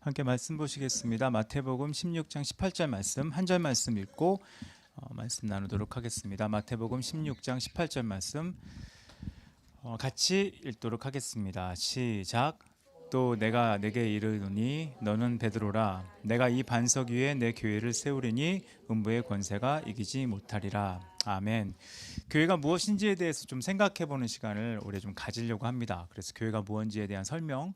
함께 말씀 보시겠습니다. 마태복음 16장 18절 말씀 한 절 말씀 읽고 말씀 나누도록 하겠습니다. 마태복음 16장 18절 말씀 같이 읽도록 하겠습니다. 시작. 또 내가 내게 이르노니 너는 베드로라. 내가 이 반석 위에 내 교회를 세우리니 음부의 권세가 이기지 못하리라. 아멘. 교회가 무엇인지에 대해서 좀 생각해보는 시간을 올해 좀 가지려고 합니다. 그래서 교회가 무엇인지에 대한 설명,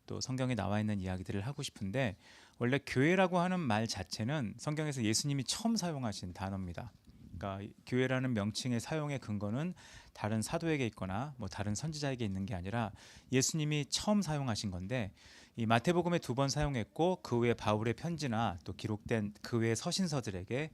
또 성경에 나와 있는 이야기들을 하고 싶은데, 원래 교회라고 하는 말 자체는 성경에서 예수님이 처음 사용하신 단어입니다. 그러니까 교회라는 명칭의 사용의 근거는 다른 사도에게 있거나 뭐 다른 선지자에게 있는 게 아니라 예수님이 처음 사용하신 건데, 이 마태복음에 2번 사용했고 그 후에 바울의 편지나 또 기록된 그 외의 서신서들에게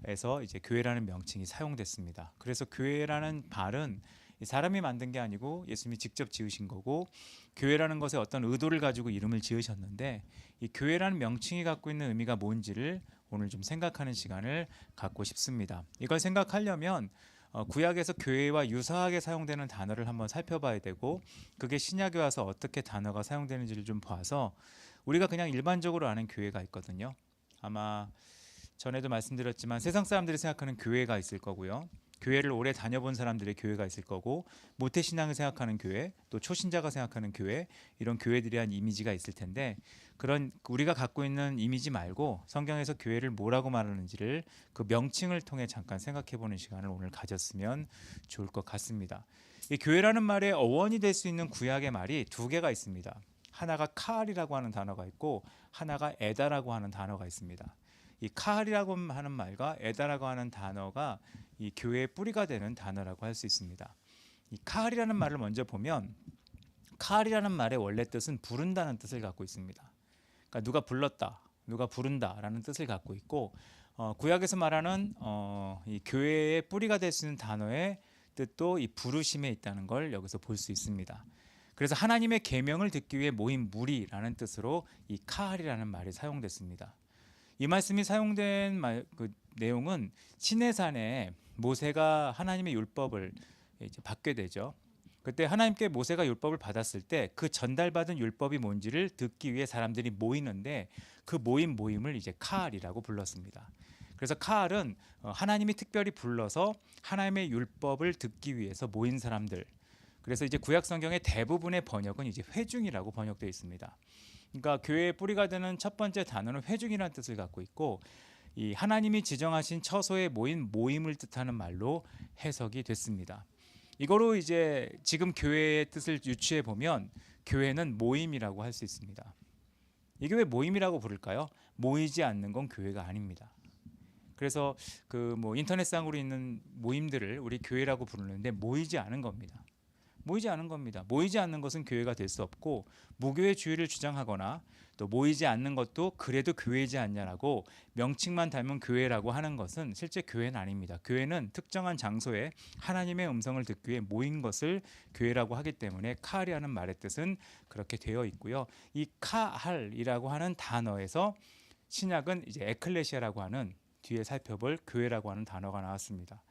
에서 이제 교회라는 명칭이 사용됐습니다. 그래서 교회라는 말은 사람이 만든 게 아니고 예수님이 직접 지으신 거고, 교회라는 것에 어떤 의도를 가지고 이름을 지으셨는데, 이 교회라는 명칭이 갖고 있는 의미가 뭔지를 오늘 좀 생각하는 시간을 갖고 싶습니다. 이걸 생각하려면 구약에서 교회와 유사하게 사용되는 단어를 한번 살펴봐야 되고, 그게 신약에 와서 어떻게 단어가 사용되는지를 좀 봐서, 우리가 그냥 일반적으로 아는 교회가 있거든요. 아마 전에도 말씀드렸지만 세상 사람들이 생각하는 교회가 있을 거고요, 교회를 오래 다녀본 사람들의 교회가 있을 거고, 모태신앙을 생각하는 교회, 또 초신자가 생각하는 교회, 이런 교회들에 대한 이미지가 있을 텐데, 그런 우리가 갖고 있는 이미지 말고 성경에서 교회를 뭐라고 말하는지를 그 명칭을 통해 잠깐 생각해보는 시간을 오늘 가졌으면 좋을 것 같습니다. 이 교회라는 말의 어원이 될 수 있는 구약의 말이 두 개가 있습니다. 하나가 카알이라고 하는 단어가 있고, 하나가 에다라고 하는 단어가 있습니다. 이 카알이라고 하는 말과 에다라고 하는 단어가 이 교회의 뿌리가 되는 단어라고 할 수 있습니다. 이 카알이라는 말을 먼저 보면, 카알이라는 말의 원래 뜻은 부른다는 뜻을 갖고 있습니다. 그러니까 누가 불렀다, 누가 부른다라는 뜻을 갖고 있고, 구약에서 말하는 이 교회의 뿌리가 될 수 있는 단어의 뜻도 이 부르심에 있다는 걸 여기서 볼 수 있습니다. 그래서 하나님의 계명을 듣기 위해 모인 무리라는 뜻으로 이 카알이라는 말이 사용됐습니다. 이 말씀이 사용된 그 내용은 시내산에 모세가 하나님의 율법을 이제 받게 되죠. 그때 하나님께 모세가 율법을 받았을 때 그 전달받은 율법이 뭔지를 듣기 위해 사람들이 모이는데, 그 모임을 이제 카알이라고 불렀습니다. 그래서 카알은 하나님이 특별히 불러서 하나님의 율법을 듣기 위해서 모인 사람들. 그래서 이제 구약 성경의 대부분의 번역은 이제 회중이라고 번역되어 있습니다. 그러니까 교회의 뿌리가 되는 첫 번째 단어는 회중이라는 뜻을 갖고 있고, 이 하나님이 지정하신 처소에 모인 모임을 뜻하는 말로 해석이 됐습니다. 이거로 이제 지금 교회의 뜻을 유추해 보면 교회는 모임이라고 할 수 있습니다. 이게 왜 모임이라고 부를까요? 모이지 않는 건 교회가 아닙니다. 그래서 그 뭐 인터넷상으로 있는 모임들을 우리 교회라고 부르는데 모이지 않은 겁니다. 모이지 않은 겁니다. 모이지 않는 것은 교회가 될 수 없고, 무교회주의를 주장하거나 또 모이지 않는 것도 그래도 교회이지 않냐라고 명칭만 닮은 교회라고 하는 것은 실제 교회는 아닙니다. 교회는 특정한 장소에 하나님의 음성을 듣기 위해 모인 것을 교회라고 하기 때문에 카알이라는 말의 뜻은 그렇게 되어 있고요. 이 카알이라고 하는 단어에서 신약은 이제 에클레시아라고 하는, 뒤에 살펴볼 교회라고 하는 단어가 나왔습니다.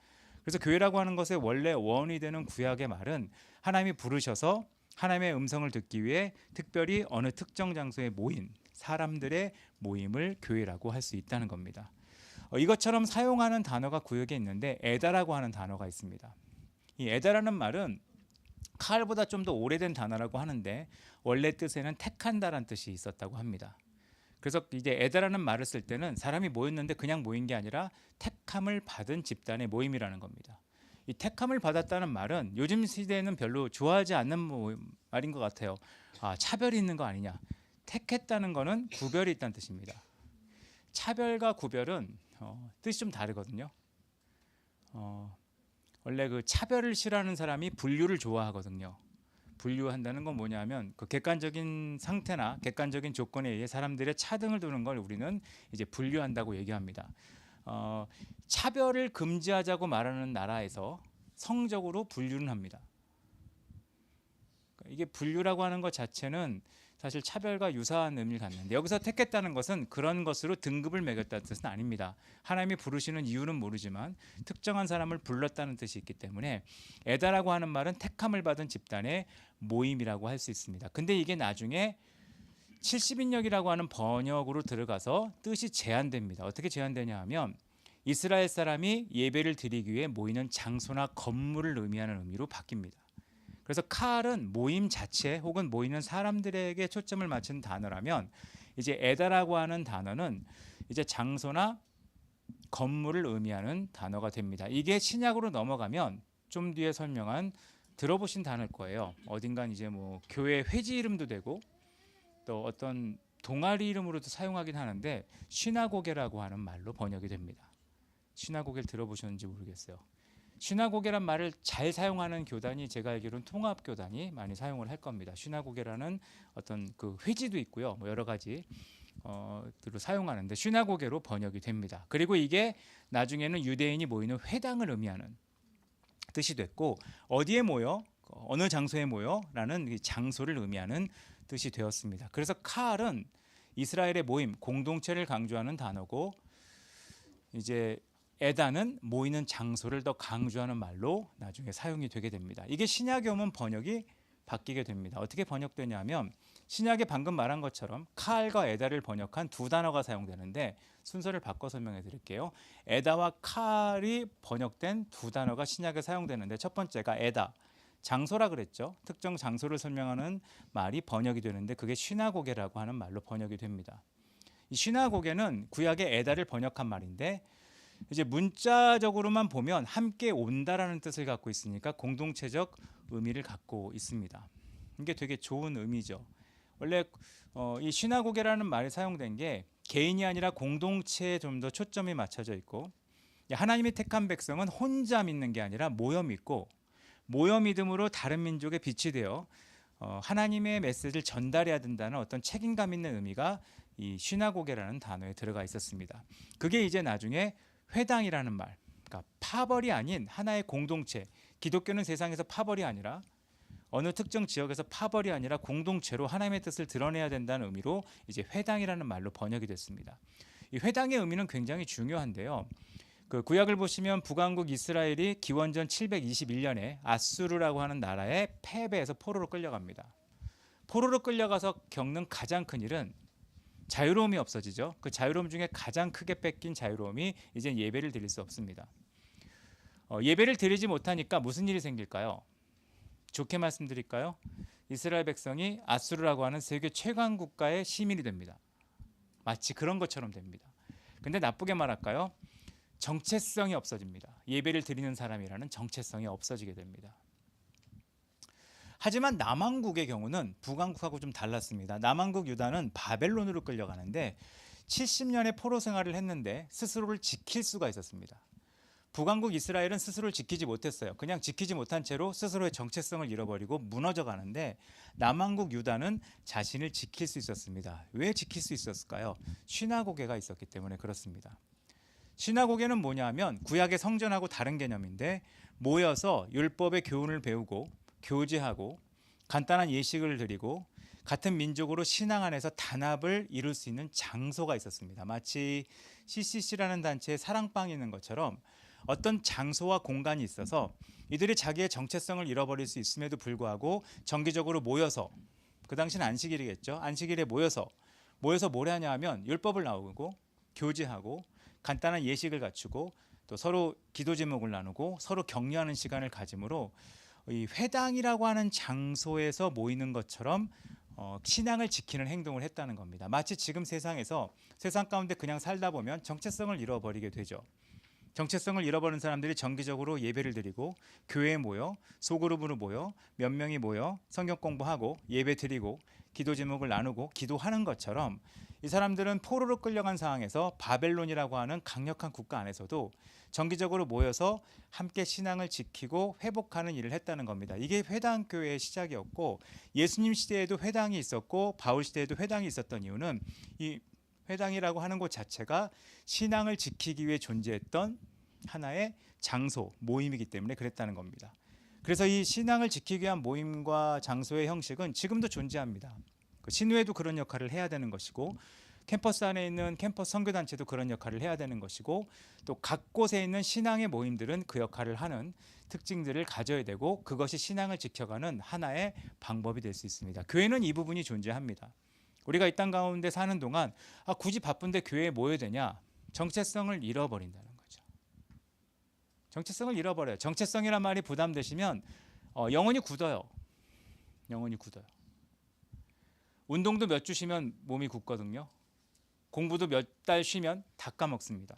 그래서 교회라고 하는 것의 원래 원이 되는 구약의 말은 하나님이 부르셔서 하나님의 음성을 듣기 위해 특별히 어느 특정 장소에 모인 사람들의 모임을 교회라고 할 수 있다는 겁니다. 이것처럼 사용하는 단어가 구약에 있는데, 에다라고 하는 단어가 있습니다. 이 에다라는 말은 카알보다 좀 더 오래된 단어라고 하는데, 원래 뜻에는 택한다라는 뜻이 있었다고 합니다. 그래서 이제 에다라는 말을 쓸 때는 사람이 모였는데 그냥 모인 게 아니라 택함을 받은 집단의 모임이라는 겁니다. 이 택함을 받았다는 말은 요즘 시대에는 별로 좋아하지 않는 말인 것 같아요. 차별이 있는 거 아니냐. 택했다는 거는 구별이 있다는 뜻입니다. 차별과 구별은 뜻이 좀 다르거든요. 원래 그 차별을 싫어하는 사람이 분류를 좋아하거든요. 분류한다는 건 뭐냐면 그 객관적인 상태나 객관적인 조건에 의해 사람들의 차등을 두는 걸 우리는 이제 분류한다고 얘기합니다. 차별을 금지하자고 말하는 나라에서 성적으로 분류는 합니다. 이게 분류라고 하는 것 자체는 사실 차별과 유사한 의미를 갖는데, 여기서 택했다는 것은 그런 것으로 등급을 매겼다는 뜻은 아닙니다. 하나님이 부르시는 이유는 모르지만 특정한 사람을 불렀다는 뜻이 있기 때문에 에다라고 하는 말은 택함을 받은 집단의 모임이라고 할 수 있습니다. 근데 이게 나중에 70인역이라고 하는 번역으로 들어가서 뜻이 제한됩니다. 어떻게 제한되냐 하면 이스라엘 사람이 예배를 드리기 위해 모이는 장소나 건물을 의미하는 의미로 바뀝니다. 그래서 칼은 모임 자체 혹은 모이는 사람들에게 초점을 맞춘 단어라면 이제 에다라고 하는 단어는 이제 장소나 건물을 의미하는 단어가 됩니다. 이게 신약으로 넘어가면 좀 뒤에 설명한 들어보신 단어일 거예요. 어딘간 이제 뭐 교회 회지 이름도 되고 또 어떤 동아리 이름으로도 사용하긴 하는데 시나고게라고 하는 말로 번역이 됩니다. 시나고게를 들어보셨는지 모르겠어요. 시나고게란 말을 잘 사용하는 교단이 제가 알기로는 통합교단이 많이 사용을 할 겁니다. 시나고게라는 어떤 그 회지도 있고요. 뭐 여러 가지 들로 사용하는데 시나고게로 번역이 됩니다. 그리고 이게 나중에는 유대인이 모이는 회당을 의미하는 뜻이 됐고 어디에 모여 어느 장소에 모여라는 장소를 의미하는 뜻이 되었습니다. 그래서 칼은 이스라엘의 모임 공동체를 강조하는 단어고 이제 에다는 모이는 장소를 더 강조하는 말로 나중에 사용이 되게 됩니다. 이게 신약에 오면 번역이 바뀌게 됩니다. 어떻게 번역되냐면 신약에 방금 말한 것처럼 칼과 에다를 번역한 두 단어가 사용되는데 순서를 바꿔 설명해 드릴게요. 에다와 칼이 번역된 두 단어가 신약에 사용되는데 첫 번째가 에다, 장소라 그랬죠. 특정 장소를 설명하는 말이 번역이 되는데 그게 시나고게라고 하는 말로 번역이 됩니다. 이 시나고게는 구약의 에다를 번역한 말인데 이제 문자적으로만 보면 함께 온다라는 뜻을 갖고 있으니까 공동체적 의미를 갖고 있습니다. 이게 되게 좋은 의미죠. 원래 이 시나고게라는 말이 사용된 게 개인이 아니라 공동체에 좀 더 초점이 맞춰져 있고 하나님이 택한 백성은 혼자 믿는 게 아니라 모여 믿고 모여 믿음으로 다른 민족의 빛이 되어 하나님의 메시지를 전달해야 된다는 어떤 책임감 있는 의미가 이 시나고게라는 단어에 들어가 있었습니다. 그게 이제 나중에 회당이라는 말, 그러니까 파벌이 아닌 하나의 공동체, 기독교는 세상에서 파벌이 아니라 어느 특정 지역에서 파벌이 아니라 공동체로 하나님의 뜻을 드러내야 된다는 의미로 이제 회당이라는 말로 번역이 됐습니다. 이 회당의 의미는 굉장히 중요한데요. 그 구약을 보시면 북왕국 이스라엘이 기원전 721년에 아수르라고 하는 나라에 패배해서 포로로 끌려갑니다. 포로로 끌려가서 겪는 가장 큰 일은 자유로움이 없어지죠. 그 자유로움 중에 가장 크게 뺏긴 자유로움이 이제 예배를 드릴 수 없습니다. 예배를 드리지 못하니까 무슨 일이 생길까요? 좋게 말씀드릴까요? 이스라엘 백성이 아수르라고 하는 세계 최강 국가의 시민이 됩니다. 마치 그런 것처럼 됩니다. 근데 나쁘게 말할까요? 정체성이 없어집니다. 예배를 드리는 사람이라는 정체성이 없어지게 됩니다. 하지만 남왕국의 경우는 북왕국하고 좀 달랐습니다. 남왕국 유다는 바벨론으로 끌려가는데 70년의 포로 생활을 했는데 스스로를 지킬 수가 있었습니다. 북왕국 이스라엘은 스스로를 지키지 못했어요. 그냥 지키지 못한 채로 스스로의 정체성을 잃어버리고 무너져 가는데 남왕국 유다는 자신을 지킬 수 있었습니다. 왜 지킬 수 있었을까요? 시나고게가 있었기 때문에 그렇습니다. 시나고게는 뭐냐면 구약의 성전하고 다른 개념인데 모여서 율법의 교훈을 배우고 교제하고 간단한 예식을 드리고 같은 민족으로 신앙 안에서 단합을 이룰 수 있는 장소가 있었습니다. 마치 CCC라는 단체에 사랑방이 있는 것처럼 어떤 장소와 공간이 있어서 이들이 자기의 정체성을 잃어버릴 수 있음에도 불구하고 정기적으로 모여서 그 당시는 안식일이겠죠. 안식일에 모여서 뭘 하냐 하면 율법을 나오고 교제하고 간단한 예식을 갖추고 또 서로 기도 제목을 나누고 서로 격려하는 시간을 가짐으로 이 회당이라고 하는 장소에서 모이는 것처럼 신앙을 지키는 행동을 했다는 겁니다. 마치 지금 세상에서 세상 가운데 그냥 살다 보면 정체성을 잃어버리게 되죠. 정체성을 잃어버린 사람들이 정기적으로 예배를 드리고 교회에 모여 소그룹으로 모여 몇 명이 모여 성경 공부하고 예배 드리고 기도 제목을 나누고 기도하는 것처럼 이 사람들은 포로로 끌려간 상황에서 바벨론이라고 하는 강력한 국가 안에서도 정기적으로 모여서 함께 신앙을 지키고 회복하는 일을 했다는 겁니다. 이게 회당교회의 시작이었고 예수님 시대에도 회당이 있었고 바울 시대에도 회당이 있었던 이유는 이 회당이라고 하는 곳 자체가 신앙을 지키기 위해 존재했던 하나의 장소, 모임이기 때문에 그랬다는 겁니다. 그래서 이 신앙을 지키기 위한 모임과 장소의 형식은 지금도 존재합니다. 신우회도 그런 역할을 해야 되는 것이고 캠퍼스 안에 있는 캠퍼스 선교단체도 그런 역할을 해야 되는 것이고 또 각 곳에 있는 신앙의 모임들은 그 역할을 하는 특징들을 가져야 되고 그것이 신앙을 지켜가는 하나의 방법이 될 수 있습니다. 교회는 이 부분이 존재합니다. 우리가 이 땅 가운데 사는 동안 굳이 바쁜데 교회에 모여야 되냐? 정체성을 잃어버린다는 거죠. 정체성을 잃어버려요. 정체성이란 말이 부담되시면 영혼이 굳어요. 영혼이 굳어요. 운동도 몇 주 쉬면 몸이 굳거든요. 공부도 몇 달 쉬면 다 까먹습니다.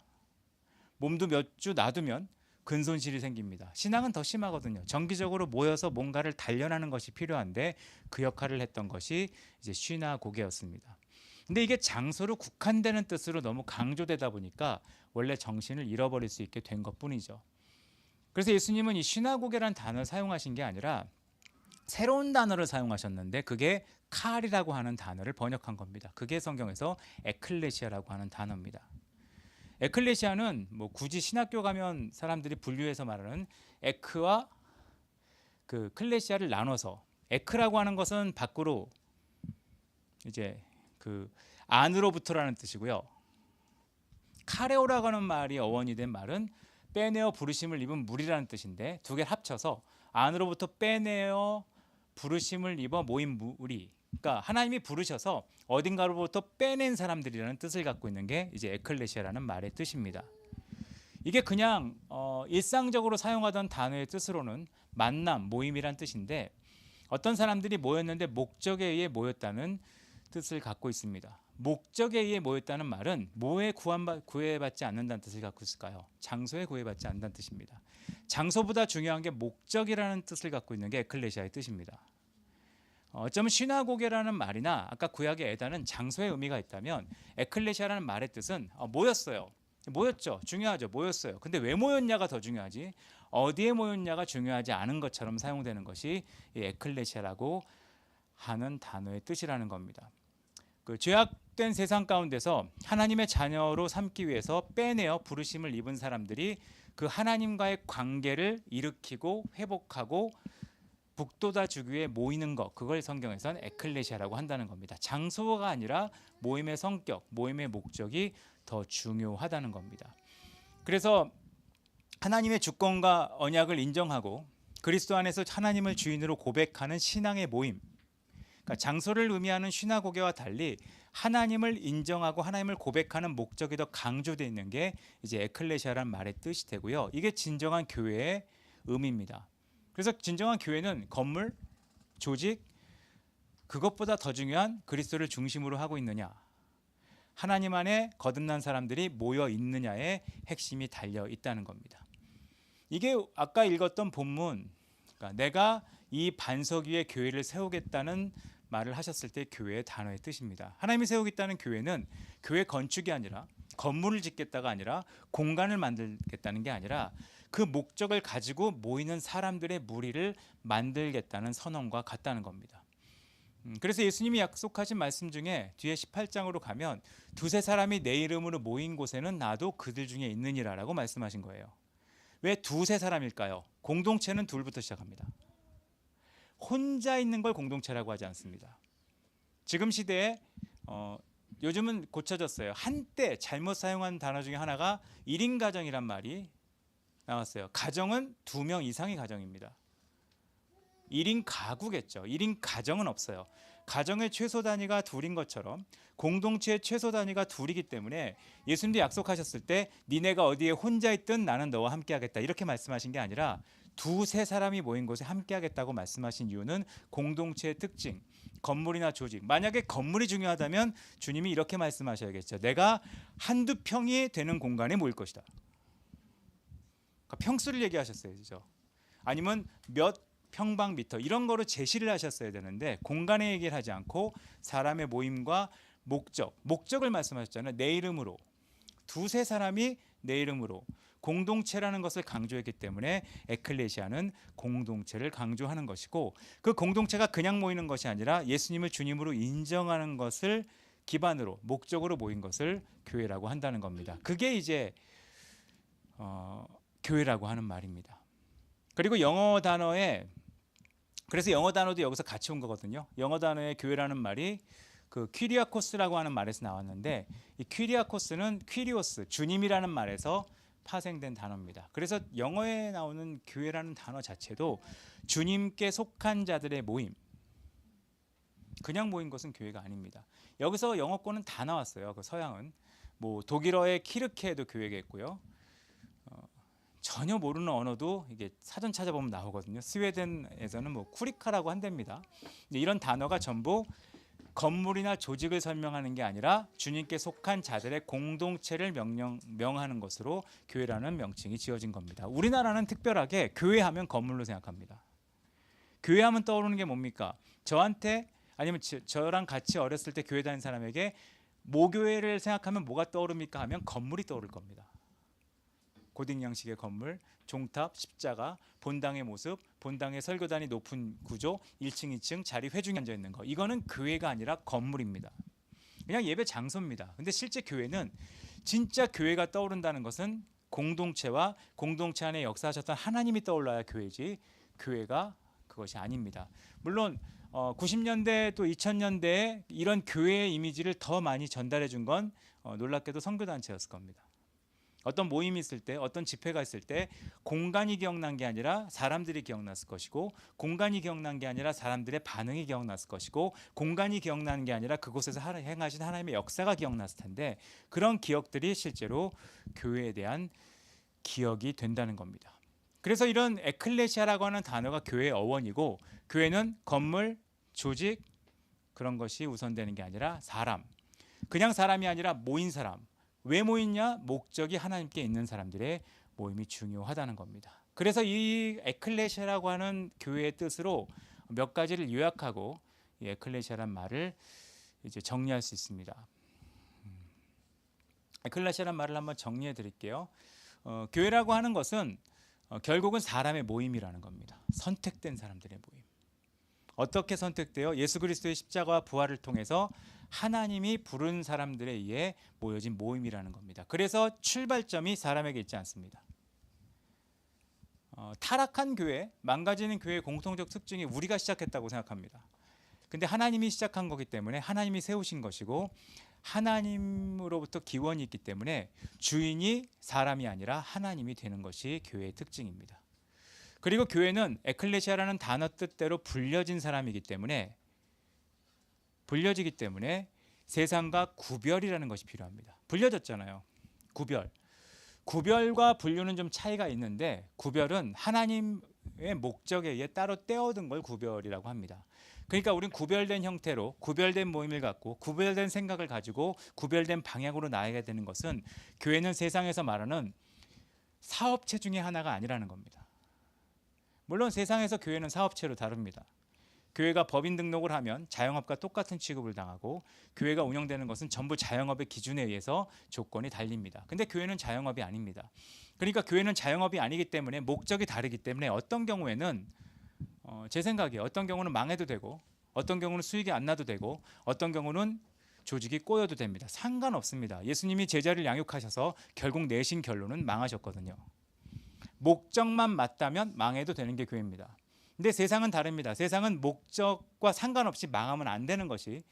몸도 몇 주 놔두면 근손실이 생깁니다. 신앙은 더 심하거든요. 정기적으로 모여서 뭔가를 단련하는 것이 필요한데 그 역할을 했던 것이 이제 쉬나고개였습니다. 근데 이게 장소로 국한되는 뜻으로 너무 강조되다 보니까 원래 정신을 잃어버릴 수 있게 된 것뿐이죠. 그래서 예수님은 이 쉬나고개라는 단어를 사용하신 게 아니라 새로운 단어를 사용하셨는데 그게 칼이라고 하는 단어를 번역한 겁니다. 그게 성경에서 에클레시아라고 하는 단어입니다. 에클레시아는 뭐 굳이 신학교 가면 사람들이 분류해서 말하는 에크와 그 클레시아를 나눠서, 에크라고 하는 것은 밖으로 이제 그 안으로부터라는 뜻이고요. 카레오라고 하는 말이 어원이 된 말은 빼내어 부르심을 입은 무리라는 뜻인데 두 개를 합쳐서 안으로부터 빼내어 부르심을 입어 모인 무리, 그러니까 하나님이 부르셔서 어딘가로부터 빼낸 사람들이라는 뜻을 갖고 있는 게 이제 에클레시아라는 말의 뜻입니다. 이게 그냥 일상적으로 사용하던 단어의 뜻으로는 만남, 모임이란 뜻인데 어떤 사람들이 모였는데 목적에 의해 모였다는 뜻을 갖고 있습니다. 목적에 의해 모였다는 말은 뭐에 구애받지 않는다는 뜻을 갖고 있을까요? 장소에 구애받지 않는다는 뜻입니다. 장소보다 중요한 게 목적이라는 뜻을 갖고 있는 게 에클레시아의 뜻입니다. 어쩌면 시나고게라는 말이나 아까 구약의 에다는 장소의 의미가 있다면 에클레시아라는 말의 뜻은 모였어요. 모였죠. 중요하죠. 모였어요. 근데 왜 모였냐가 더 중요하지 어디에 모였냐가 중요하지 않은 것처럼 사용되는 것이 이 에클레시아라고 하는 단어의 뜻이라는 겁니다. 그 죄악된 세상 가운데서 하나님의 자녀로 삼기 위해서 빼내어 부르심을 입은 사람들이 그 하나님과의 관계를 일으키고 회복하고 북돋아 주기 위해 모이는 것, 그걸 성경에서는 에클레시아라고 한다는 겁니다. 장소가 아니라 모임의 성격, 모임의 목적이 더 중요하다는 겁니다. 그래서 하나님의 주권과 언약을 인정하고 그리스도 안에서 하나님을 주인으로 고백하는 신앙의 모임, 그러니까 장소를 의미하는 시나고게와 달리 하나님을 인정하고 하나님을 고백하는 목적이 더 강조되어 있는 게 이제 에클레시아라는 말의 뜻이 되고요. 이게 진정한 교회의 의미입니다. 그래서 진정한 교회는 건물, 조직, 그것보다 더 중요한 그리스도를 중심으로 하고 있느냐, 하나님 안에 거듭난 사람들이 모여 있느냐에 핵심이 달려 있다는 겁니다. 이게 아까 읽었던 본문, 그러니까 내가 이 반석 위에 교회를 세우겠다는 말을 하셨을 때 교회의 단어의 뜻입니다. 하나님이 세우겠다는 교회는 교회 건축이 아니라 건물을 짓겠다가 아니라 공간을 만들겠다는 게 아니라 그 목적을 가지고 모이는 사람들의 무리를 만들겠다는 선언과 같다는 겁니다. 그래서 예수님이 약속하신 말씀 중에 뒤에 18장으로 가면 두세 사람이 내 이름으로 모인 곳에는 나도 그들 중에 있느니라 라고 말씀하신 거예요. 왜 두세 사람일까요? 공동체는 둘부터 시작합니다. 혼자 있는 걸 공동체라고 하지 않습니다. 지금 시대에 요즘은 고쳐졌어요. 한때 잘못 사용한 단어 중에 하나가 1인 가정이란 말이 나왔어요. 가정은 2명 이상의 가정입니다. 1인 가구겠죠. 1인 가정은 없어요. 가정의 최소 단위가 둘인 것처럼 공동체의 최소 단위가 둘이기 때문에 예수님도 약속하셨을 때 니네가 어디에 혼자 있든 나는 너와 함께 하겠다 이렇게 말씀하신 게 아니라 두세 사람이 모인 곳에 함께 하겠다고 말씀하신 이유는 공동체의 특징, 건물이나 조직. 만약에 건물이 중요하다면 주님이 이렇게 말씀하셔야겠죠. 내가 한두 평이 되는 공간에 모일 것이다. 그러니까 평수를 얘기하셨어요. 그죠? 아니면 몇 평방미터 이런 거로 제시를 하셨어야 되는데 공간의 얘기를 하지 않고 사람의 모임과 목적을 말씀하셨잖아요. 내 이름으로. 두세 사람이 내 이름으로 공동체라는 것을 강조했기 때문에 에클레시아는 공동체를 강조하는 것이고 그 공동체가 그냥 모이는 것이 아니라 예수님을 주님으로 인정하는 것을 기반으로 목적으로 모인 것을 교회라고 한다는 겁니다. 그게 이제 교회라고 하는 말입니다. 그리고 영어 단어에 그래서 영어 단어도 여기서 같이 온 거거든요. 영어 단어의 교회라는 말이 그 퀴리아코스라고 하는 말에서 나왔는데 이 퀴리아코스는 퀴리오스, 주님이라는 말에서 파생된 단어입니다. 그래서 영어에 나오는 교회라는 단어 자체도 주님께 속한 자들의 모임, 그냥 모인 것은 교회가 아닙니다. 여기서 영어권은 다 나왔어요. 그 서양은 뭐 독일어의 키르케도 교회가 있고요. 전혀 모르는 언어도 이게 사전 찾아보면 나오거든요. 스웨덴에서는 뭐 쿠리카라고 한답니다. 이런 단어가 전부 건물이나 조직을 설명하는 게 아니라 주님께 속한 자들의 공동체를 명하는 것으로 교회라는 명칭이 지어진 겁니다. 우리나라는 특별하게 교회하면 건물로 생각합니다. 교회하면 떠오르는 게 뭡니까? 저한테 아니면 저랑 같이 어렸을 때 교회 다닌 사람에게 모교회를 생각하면 뭐가 떠오릅니까? 하면 건물이 떠오를 겁니다. 고딕 양식의 건물, 종탑, 십자가, 본당의 모습, 본당의 설교단이 높은 구조, 1층, 2층 자리 회중에 앉아 있는 거. 이거는 교회가 아니라 건물입니다. 그냥 예배 장소입니다. 근데 실제 교회는 진짜 교회가 떠오른다는 것은 공동체와 공동체 안에 역사하셨던 하나님이 떠올라야 교회지 교회가 그것이 아닙니다. 물론 90년대 또 2000년대에 이런 교회의 이미지를 더 많이 전달해 준 건 놀랍게도 선교단체였을 겁니다. 어떤 모임이 있을 때 어떤 집회가 있을 때 공간이 기억난 게 아니라 사람들이 기억났을 것이고 공간이 기억난 게 아니라 사람들의 반응이 기억났을 것이고 공간이 기억나는 게 아니라 그곳에서 행하신 하나님의 역사가 기억났을 텐데 그런 기억들이 실제로 교회에 대한 기억이 된다는 겁니다. 그래서 이런 에클레시아라고 하는 단어가 교회의 어원이고 교회는 건물, 조직 그런 것이 우선되는 게 아니라 사람 그냥 사람이 아니라 모인 사람 왜 모이냐? 목적이 하나님께 있는 사람들의 모임이 중요하다는 겁니다. 그래서 이 에클레시아라고 하는 교회의 뜻으로 몇 가지를 요약하고 이 에클레시아란 말을 이제 정리할 수 있습니다. 에클레시아란 말을 한번 정리해 드릴게요. 교회라고 하는 것은 결국은 사람의 모임이라는 겁니다. 선택된 사람들의 모임. 어떻게 선택돼요? 예수 그리스도의 십자가와 부활을 통해서 하나님이 부른 사람들에 의해 모여진 모임이라는 겁니다. 그래서 출발점이 사람에게 있지 않습니다. 타락한 교회, 망가지는 교회의 공통적 특징이 우리가 시작했다고 생각합니다. 근데 하나님이 시작한 거기 때문에 하나님이 세우신 것이고 하나님으로부터 기원이 있기 때문에 주인이 사람이 아니라 하나님이 되는 것이 교회의 특징입니다. 그리고 교회는 에클레시아라는 단어 뜻대로 불려진 사람이기 때문에 불려지기 때문에 세상과 구별이라는 것이 필요합니다. 불려졌잖아요. 구별과 분류는 좀 차이가 있는데 구별은 하나님의 목적에 의해 따로 떼어둔 걸 구별이라고 합니다. 그러니까 우리는 구별된 형태로 구별된 모임을 갖고 구별된 생각을 가지고 구별된 방향으로 나아가야 되는 것은 교회는 세상에서 말하는 사업체 중에 하나가 아니라는 겁니다. 물론 세상에서 교회는 사업체로 다룹니다. 교회가 법인 등록을 하면 자영업과 똑같은 취급을 당하고 교회가 운영되는 것은 전부 자영업의 기준에 의해서 조건이 달립니다. 근데 교회는 자영업이 아닙니다. 그러니까 교회는 자영업이 아니기 때문에 목적이 다르기 때문에 어떤 경우에는 제 생각에 어떤 경우는 망해도 되고 어떤 경우는 수익이 안 나도 되고 어떤 경우는 조직이 꼬여도 됩니다. 상관없습니다. 예수님이 제자를 양육하셔서 결국 내신 결론은 망하셨거든요. 목적만 맞다면 망해도 되는 게 교회입니다. 근데 세상은 다릅니다. 세상은 목적과 상관없이 망하면 안 되는 것이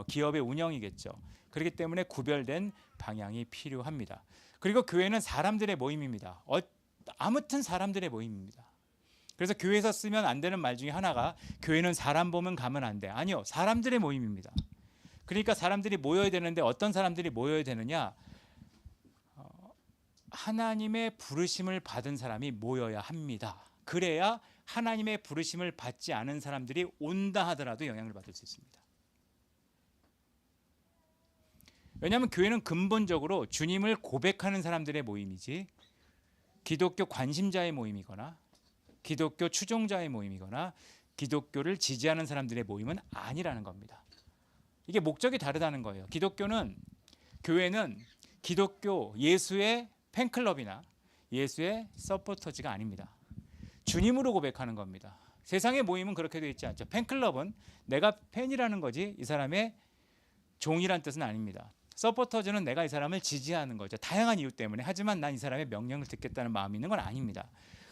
기업의 운영이겠죠. 그렇기 때문에 구별된 방향이 필요합니다. 그리고 교회는 사람들의 모임입니다. 아무튼 사람들의 모임입니다. 그래서 교회에서 쓰면 안 되는 말 중에 하나가 교회는 사람 보면 가면 안 돼. 아니요. 사람들의 모임입니다. 그러니까 사람들이 모여야 되는데 어떤 사람들이 모여야 되느냐? 하나님의 부르심을 받은 사람이 모여야 합니다. 그래야 하나님의 부르심을 받지 않은 사람들이 온다 하더라도 영향을 받을 수 있습니다. 왜냐하면 교회는 근본적으로 주님을 고백하는 사람들의 모임이지 기독교 관심자의 모임이거나 기독교 추종자의 모임이거나 기독교를 지지하는 사람들의 모임은 아니라는 겁니다. 이게 목적이 다르다는 거예요. 교회는 기독교 예수의 팬클럽이나 예수의 서포터즈가 아닙니다. 주님으로 고백하는 겁니다. 세상의 모임은 그렇게 되어 있지 않죠. 팬클럽은 내가 팬이라는 거지 이 사람의 종이란 뜻은 아닙니다. 서포터즈는 내가 이 사람을 지지하는 거죠. 다양한 이유 때문에. 하지만 난 이 사람의 명령을 듣겠다는 마음이 있는 건 아닙니다.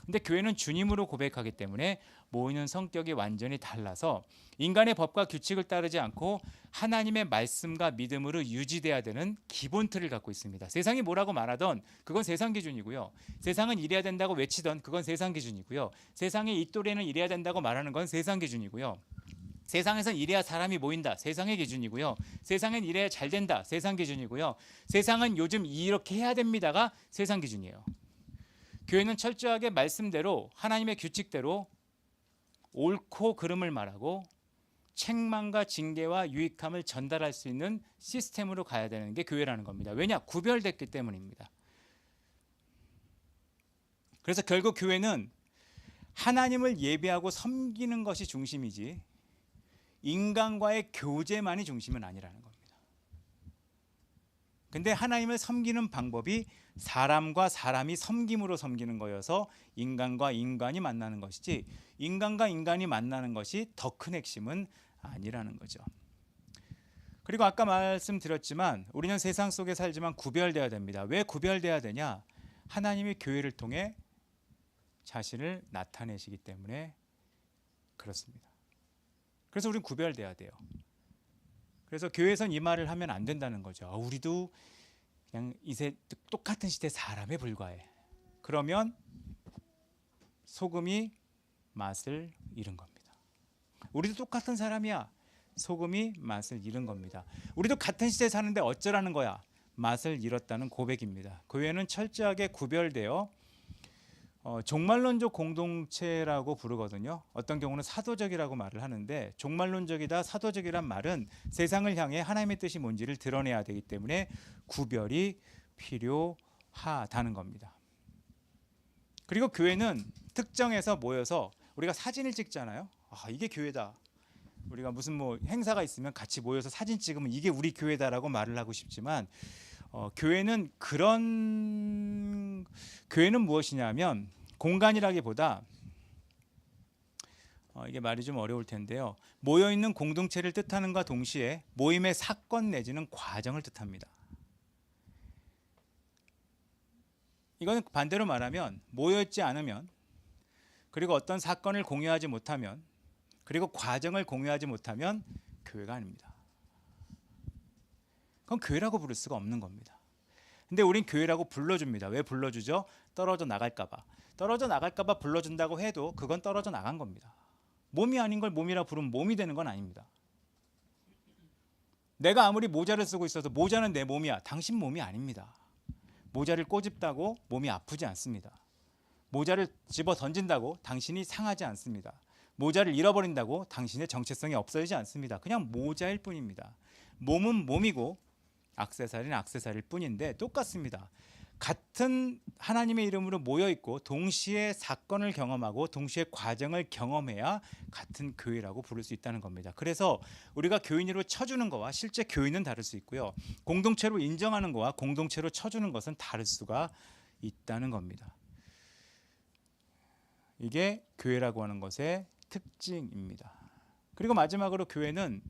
근데 교회는 주님으로 고백하기 때문에 모이는 성격이 완전히 달라서 인간의 법과 규칙을 따르지 않고 하나님의 말씀과 믿음으로 유지돼야 되는 기본 틀을 갖고 있습니다. 세상이 뭐라고 말하던 그건 세상 기준이고요. 세상은 이래야 된다고 외치던 그건 세상 기준이고요. 세상의 이 또래는 이래야 된다고 말하는 건 세상 기준이고요. 세상에선 이래야 사람이 모인다. 세상의 기준이고요. 세상엔 이래야 잘 된다. 세상 기준이고요. 세상은 요즘 이렇게 해야 됩니다가 세상 기준이에요. 교회는 철저하게 말씀대로 하나님의 규칙대로 옳고 그름을 말하고 책망과 징계와 유익함을 전달할 수 있는 시스템으로 가야 되는 게 교회라는 겁니다. 왜냐? 구별됐기 때문입니다. 그래서 결국 교회는 하나님을 예배하고 섬기는 것이 중심이지 인간과의 교제만이 중심은 아니라는 겁니다. 근데 하나님을 섬기는 방법이 사람과 사람이 섬김으로 섬기는 거여서 인간과 인간이 만나는 것이지 인간과 인간이 만나는 것이 더 큰 핵심은 아니라는 거죠. 그리고 아까 말씀드렸지만 우리는 세상 속에 살지만 구별되어야 됩니다. 왜 구별되어야 되냐? 하나님이 교회를 통해 자신을 나타내시기 때문에 그렇습니다. 그래서 우리는 구별돼야 돼요. 그래서 교회에선 이 말을 하면 안 된다는 거죠. 우리도 그냥 똑같은 시대 사람에 불과해. 그러면 소금이 맛을 잃은 겁니다. 우리도 똑같은 사람이야. 소금이 맛을 잃은 겁니다. 우리도 같은 시대에 사는데 어쩌라는 거야? 맛을 잃었다는 고백입니다. 교회는 철저하게 구별되어 종말론적 공동체라고 부르거든요. 어떤 경우는 사도적이라고 말을 하는데 종말론적이다 사도적이란 말은 세상을 향해 하나님의 뜻이 뭔지를 드러내야 되기 때문에 구별이 필요하다는 겁니다. 그리고 교회는 특정해서 모여서 우리가 사진을 찍잖아요. 이게 교회다. 우리가 무슨 행사가 있으면 같이 모여서 사진 찍으면 이게 우리 교회다라고 말을 하고 싶지만 교회는 무엇이냐면 공간이라기보다 이게 말이 좀 어려울 텐데요. 모여있는 공동체를 뜻하는과 동시에 모임의 사건 내지는 과정을 뜻합니다. 이거는 반대로 말하면 모여있지 않으면 그리고 어떤 사건을 공유하지 못하면 그리고 과정을 공유하지 못하면 교회가 아닙니다. 그건 교회라고 부를 수가 없는 겁니다. 근데 우린 교회라고 불러줍니다. 왜 불러주죠? 떨어져 나갈까봐. 떨어져 나갈까봐 불러준다고 해도 그건 떨어져 나간 겁니다. 몸이 아닌 걸 몸이라 부르면 몸이 되는 건 아닙니다. 내가 아무리 모자를 쓰고 있어도 모자는 내 몸이야. 당신 몸이 아닙니다. 모자를 꼬집다고 몸이 아프지 않습니다. 모자를 집어 던진다고 당신이 상하지 않습니다. 모자를 잃어버린다고 당신의 정체성이 없어지지 않습니다. 그냥 모자일 뿐입니다. 몸은 몸이고 액세서리는 액세서리일 뿐인데 똑같습니다. 같은 하나님의 이름으로 모여있고 동시에 사건을 경험하고 동시에 과정을 경험해야 같은 교회라고 부를 수 있다는 겁니다. 그래서 우리가 교인으로 쳐주는 거와 실제 교인은 다를 수 있고요. 공동체로 인정하는 거와 공동체로 쳐주는 것은 다를 수가 있다는 겁니다. 이게 교회라고 하는 것의 특징입니다. 그리고 마지막으로 교회는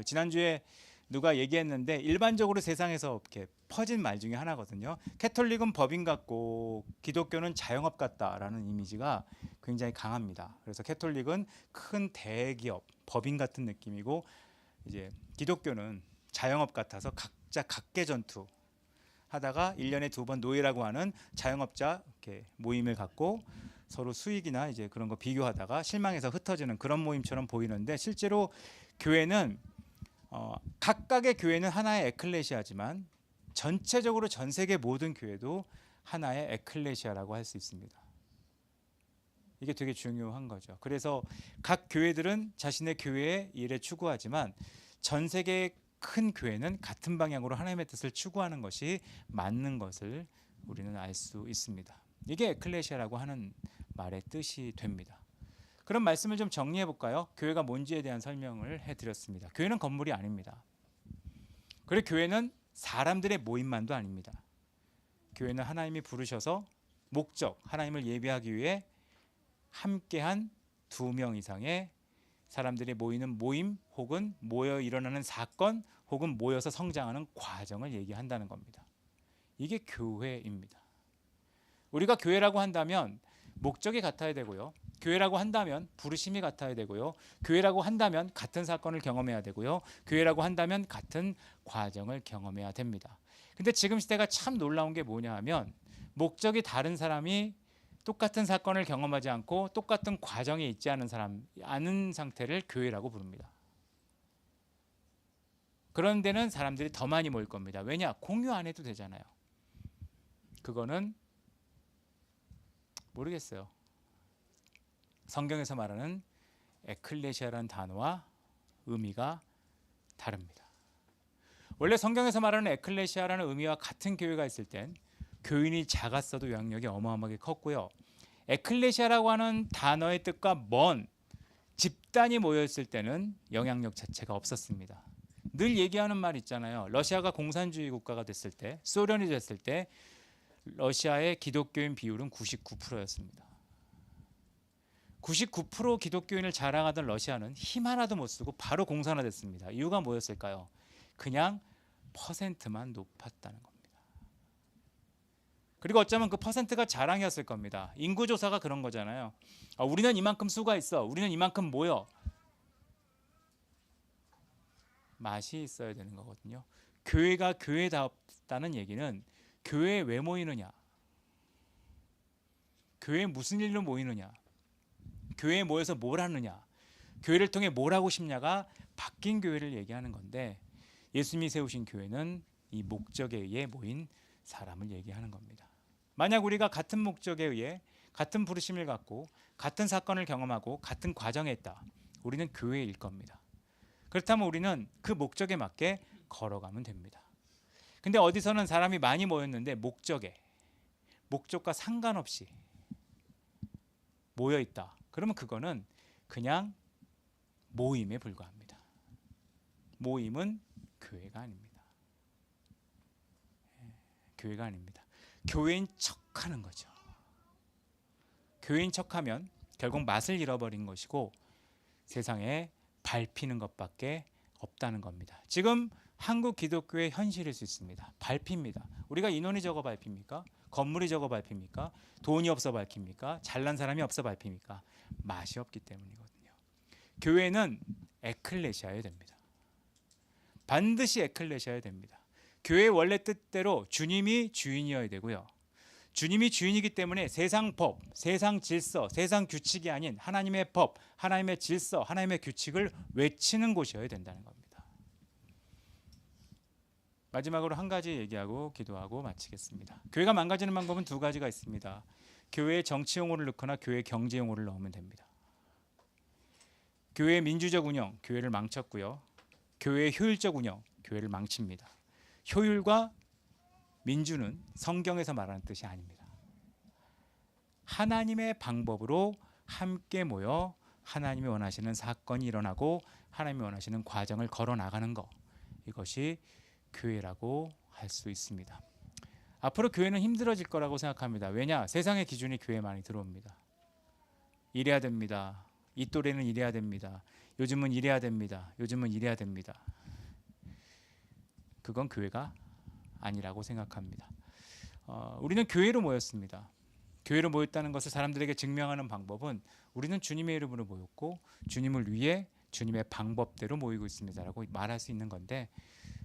지난주에 누가 얘기했는데 일반적으로 세상에서 이렇게 퍼진 말 중에 하나거든요. 캐톨릭은 법인 같고 기독교는 자영업 같다라는 이미지가 굉장히 강합니다. 그래서 캐톨릭은 큰 대기업, 법인 같은 느낌이고 이제 기독교는 자영업 같아서 각자 각계전투 하다가 1년에 2번 노예라고 하는 자영업자 이렇게 모임을 갖고 서로 수익이나 이제 그런 거 비교하다가 실망해서 흩어지는 그런 모임처럼 보이는데 실제로 교회는 각각의 교회는 하나의 에클레시아지만 전체적으로 전 세계 모든 교회도 하나의 에클레시아라고 할 수 있습니다. 이게 되게 중요한 거죠. 그래서 각 교회들은 자신의 교회의 일에 추구하지만 전 세계의 큰 교회는 같은 방향으로 하나님의 뜻을 추구하는 것이 맞는 것을 우리는 알 수 있습니다. 이게 에클레시아라고 하는 말의 뜻이 됩니다. 그런 말씀을 좀 정리해 볼까요? 교회가 뭔지에 대한 설명을 해드렸습니다. 교회는 건물이 아닙니다. 그리고 교회는 사람들의 모임만도 아닙니다. 교회는 하나님이 부르셔서 목적, 하나님을 예배하기 위해 함께한 2명 이상의 사람들이 모이는 모임 혹은 모여 일어나는 사건 혹은 모여서 성장하는 과정을 얘기한다는 겁니다. 이게 교회입니다. 우리가 교회라고 한다면 목적이 같아야 되고요. 교회라고 한다면 부르심이 같아야 되고요. 교회라고 한다면 같은 사건을 경험해야 되고요. 교회라고 한다면 같은 과정을 경험해야 됩니다. 근데 지금 시대가 참 놀라운 게 뭐냐 하면 목적이 다른 사람이 똑같은 사건을 경험하지 않고 똑같은 과정에 있지 않은 사람, 아는 상태를 교회라고 부릅니다. 그런 데는 사람들이 더 많이 모일 겁니다. 왜냐? 공유 안 해도 되잖아요. 그거는 모르겠어요. 성경에서 말하는 에클레시아라는 단어와 의미가 다릅니다. 원래 성경에서 말하는 에클레시아라는 의미와 같은 교회가 있을 땐 교인이 작았어도 영향력이 어마어마하게 컸고요. 에클레시아라고 하는 단어의 뜻과 먼 집단이 모여있을 때는 영향력 자체가 없었습니다. 늘 얘기하는 말 있잖아요. 러시아가 공산주의 국가가 됐을 때, 소련이 됐을 때 러시아의 기독교인 비율은 99%였습니다. 99% 기독교인을 자랑하던 러시아는 힘 하나도 못 쓰고 바로 공산화됐습니다. 이유가 뭐였을까요? 그냥 퍼센트만 높았다는 겁니다. 그리고 어쩌면 그 퍼센트가 자랑이었을 겁니다. 인구조사가 그런 거잖아요. 우리는 이만큼 수가 있어. 우리는 이만큼 모여. 맛이 있어야 되는 거거든요. 교회가 교회답다는 얘기는 교회에 왜 모이느냐, 교회에 무슨 일로 모이느냐, 교회에 모여서 뭘 하느냐, 교회를 통해 뭘 하고 싶냐가 바뀐 교회를 얘기하는 건데, 예수님이 세우신 교회는 이 목적에 의해 모인 사람을 얘기하는 겁니다. 만약 우리가 같은 목적에 의해 같은 부르심을 갖고 같은 사건을 경험하고 같은 과정에 있다, 우리는 교회일 겁니다. 그렇다면 우리는 그 목적에 맞게 걸어가면 됩니다. 근데 어디서는 사람이 많이 모였는데 목적과 상관없이 모여 있다. 그러면 그거는 그냥 모임에 불과합니다. 모임은 교회가 아닙니다. 교회가 아닙니다. 교회인 척하는 거죠. 교회인 척하면 결국 맛을 잃어버린 것이고 세상에 밟히는 것밖에 없다는 겁니다. 지금 한국 기독교의 현실일 수 있습니다. 밟힙니다. 우리가 인원이 적어 밟힙니까? 건물이 적어 밟힙니까? 돈이 없어 밟힙니까? 잘난 사람이 없어 밟힙니까? 맛이 없기 때문이거든요. 교회는 에클레시아여야 됩니다. 반드시 에클레시아여야 됩니다. 교회의 원래 뜻대로 주님이 주인이어야 되고요. 주님이 주인이기 때문에 세상 법, 세상 질서, 세상 규칙이 아닌 하나님의 법, 하나님의 질서, 하나님의 규칙을 외치는 곳이어야 된다는 겁니다. 마지막으로 한 가지 얘기하고 기도하고 마치겠습니다. 교회가 망가지는 방법은 두 가지가 있습니다. 교회에 정치 용어를 넣거나 교회 경제 용어를 넣으면 됩니다. 교회의 민주적 운영, 교회를 망쳤고요. 교회의 효율적 운영, 교회를 망칩니다. 효율과 민주는 성경에서 말하는 뜻이 아닙니다. 하나님의 방법으로 함께 모여 하나님이 원하시는 사건이 일어나고 하나님이 원하시는 과정을 걸어 나가는 것, 이것이 교회라고 할 수 있습니다. 앞으로 교회는 힘들어질 거라고 생각합니다. 왜냐? 세상의 기준이 교회에 많이 들어옵니다. 이래야 됩니다. 이 또래는 이래야 됩니다. 요즘은 이래야 됩니다. 요즘은 이래야 됩니다. 그건 교회가 아니라고 생각합니다. 우리는 교회로 모였습니다. 교회로 모였다는 것을 사람들에게 증명하는 방법은 우리는 주님의 이름으로 모였고 주님을 위해 주님의 방법대로 모이고 있습니다라고 말할 수 있는 건데,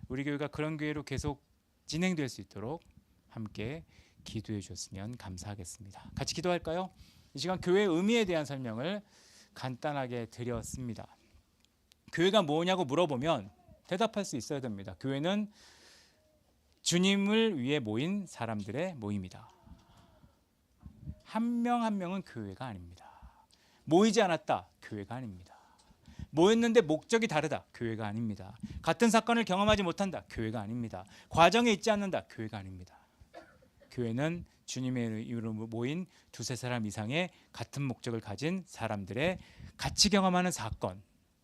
우리 교회가 그런 교회로 계속 진행될 수 있도록 함께 기도해 주셨으면 감사하겠습니다. 같이 기도할까요? 이 시간 교회의 의미에 대한 설명을 간단하게 드렸습니다. 교회가 뭐냐고 물어보면 대답할 수 있어야 됩니다. 교회는 주님을 위해 모인 사람들의 모임이다. 한 명 한 명은 교회가 아닙니다. 모이지 않았다, 교회가 아닙니다. 모였는데 목적이 다르다, 교회가 아닙니다. 같은 사건을 경험하지 못한다, 교회가 아닙니다. 과정에 있지 않는다, 교회가 아닙니다. 교회는 주님의 이름으로 모인 두세 사람 이상의 같은 목적을 가진 사람들의 같이 경험하는 사건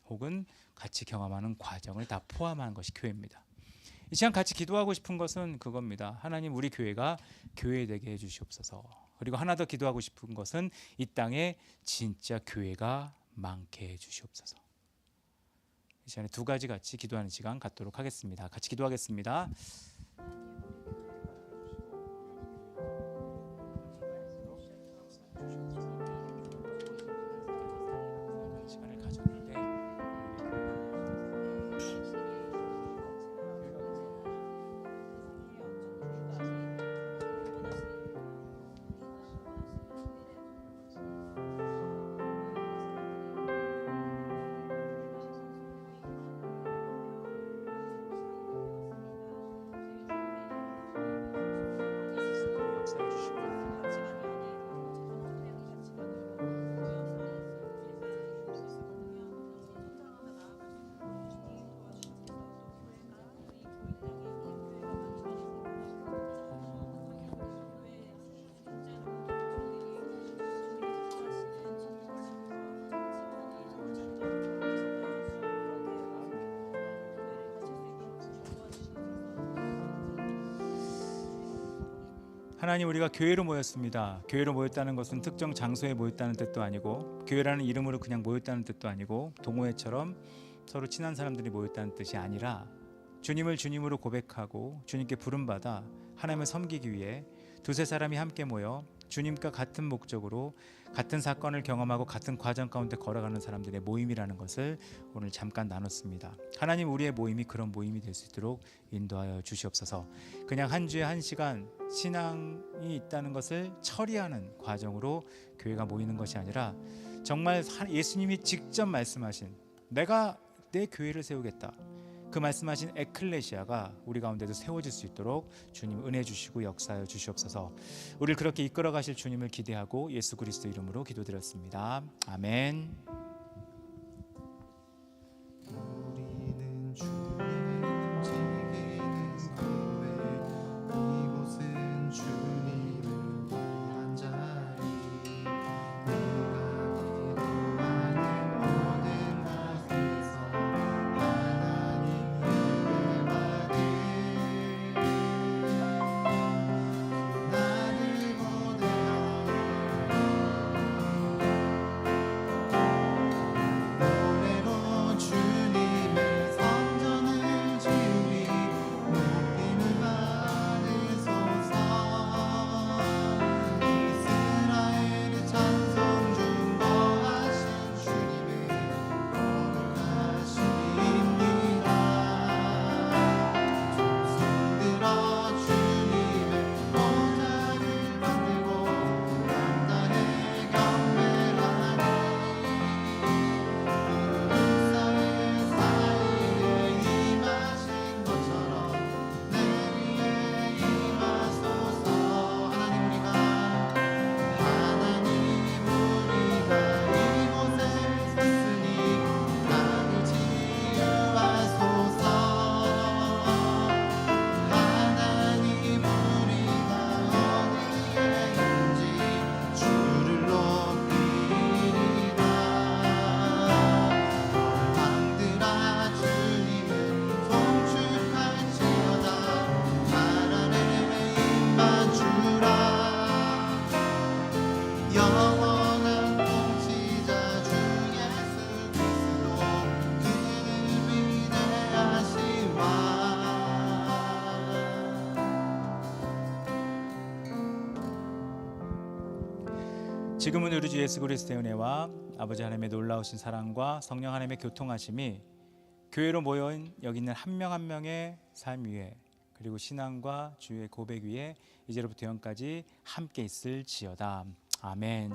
혹은 같이 경험하는 과정을 다 포함한 것이 교회입니다. 이 시간 같이 기도하고 싶은 것은 그겁니다. 하나님, 우리 교회가 교회 되게 해주시옵소서. 그리고 하나 더 기도하고 싶은 것은 이 땅에 진짜 교회가 많게 해주시옵소서. 이 시간에 두 가지 같이 기도하는 시간 갖도록 하겠습니다. 같이 기도하겠습니다. 시간을 가졌는데 하나님, 우리가 교회로 모였습니다. 교회로 모였다는 것은 특정 장소에 모였다는 뜻도 아니고, 교회라는 이름으로 그냥 모였다는 뜻도 아니고, 동호회처럼 서로 친한 사람들이 모였다는 뜻이 아니라, 주님을 주님으로 고백하고 주님께 부름받아 하나님을 섬기기 위해 두세 사람이 함께 모여 주님과 같은 목적으로 같은 사건을 경험하고 같은 과정 가운데 걸어가는 사람들의 모임이라는 것을 오늘 잠깐 나눴습니다. 하나님, 우리의 모임이 그런 모임이 될 수 있도록 인도하여 주시옵소서. 그냥 한 주에 한 시간 신앙이 있다는 것을 처리하는 과정으로 교회가 모이는 것이 아니라, 정말 예수님이 직접 말씀하신 내가 내 교회를 세우겠다, 그 말씀하신 에클레시아가 우리 가운데도 세워질 수 있도록 주님 은혜 주시고 역사하여 주시옵소서. 우리를 그렇게 이끌어 가실 주님을 기대하고 예수 그리스도 이름으로 기도드렸습니다. 아멘. 우리는 주님을 지키는 교회, 이곳은 주님을 위한 자리. 네가 기도하는 모든 곳에서 하나님 예배받을 나를 보내어 노래로 주님의 성전을 지으리. 높임을 받으소서. 이스라엘의 찬송 중 거하신 주님을 거룩하십니다. 손들어 주님의 모자를 만들고 남달의 경배하리. 그릇사의 사이에 임하신 것처럼 내 위에 임하소서. 하나님, 우리가 이곳에 섰으니 나를 치유하소서. 하나님, 우리가 어디에 있는지 주를 높이리라. 왕들아, 주님을 송축할지어다. 발 아래 힘만 주라. 영원한 통치자 주 예수 그리스도, 그는 위대하신 왕. 지금은 우리 주 예수 그리스도의 은혜와 아버지 하나님의 놀라우신 사랑과 성령 하나님의 교통하심이 교회로 모여인 여기 있는 한 명 한 명의 삶 위에, 그리고 신앙과 주의 고백 위에 이제로부터 영까지 함께 있을지어다. 아멘.